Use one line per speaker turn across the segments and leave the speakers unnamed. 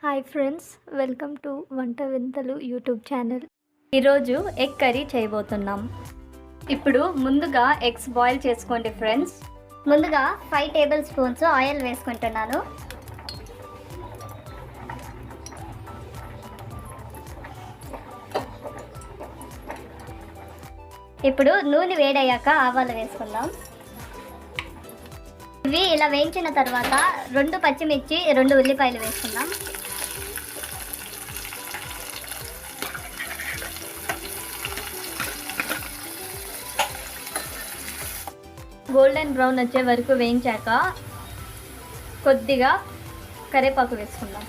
Hi friends, welcome to వంట వింతలు YouTube channel. ఈరోజు ఎగ్ కర్రీ చేయబోతున్నాం. ఇప్పుడు ముందుగా ఎగ్స్ బాయిల్ చేసుకోండి ఫ్రెండ్స్.
ముందుగా 5 టేబుల్ స్పూన్స్ ఆయిల్ వేసుకుంటున్నాను. ఇప్పుడు నూనె వేడయ్యాక ఆవాలు వేసుకుందాం. ఇవి ఇలా వేయించిన తర్వాత 2 పచ్చిమిర్చి 2 ఉల్లిపాయలు వేసుకుందాం.
గోల్డెన్ బ్రౌన్ వచ్చే వరకు వేయించాక కొద్దిగా కరివేపాకు వేసుకుందాం.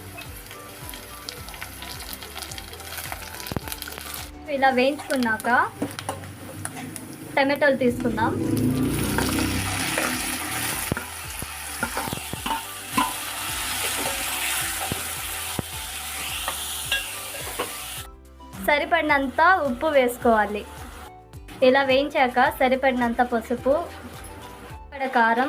ఇలా వేయించుకున్నాక టమాటోలు తీసుకుందాం. సరిపడినంత ఉప్పు వేసుకోవాలి. ఇలా వేయించాక సరిపడినంత పసుపు, కారం,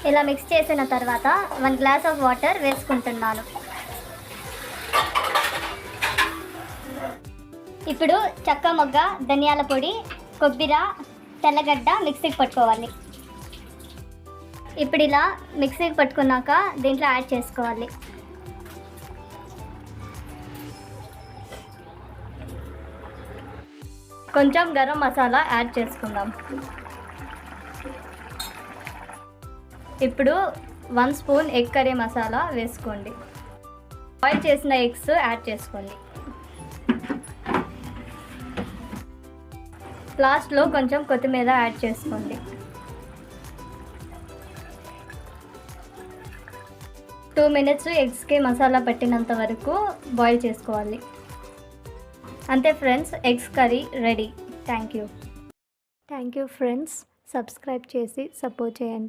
ఇలా మిక్స్ చేసిన తర్వాత 1 గ్లాస్ ఆఫ్ వాటర్ వేసుకుంటున్నాను. ఇప్పుడు చెక్క మొగ్గ, ధనియాల పొడి, కొబ్బరి, తెల్లగడ్డ మిక్సీకి పట్టుకోవాలి. ఇప్పుడు ఇలా మిక్సీకి పట్టుకున్నాక దీంట్లో యాడ్ చేసుకోవాలి.
కొంచెం గరం మసాలా యాడ్ చేసుకుందాం. ఇప్పుడు 1 స్పూన్ ఎగ్ కర్రీ మసాలా వేసుకోండి. బాయిల్ చేసిన ఎగ్స్ యాడ్ చేసుకోండి. లాస్ట్లో కొంచెం కొత్తిమీర యాడ్ చేసుకోండి. 2 మినిట్స్ ఎగ్స్కి మసాలా పట్టినంత వరకు బాయిల్ చేసుకోవాలి. అంతే friends, eggs curry ready. Thank you friends. Subscribe చేసి సపోర్ట్ చేయండి.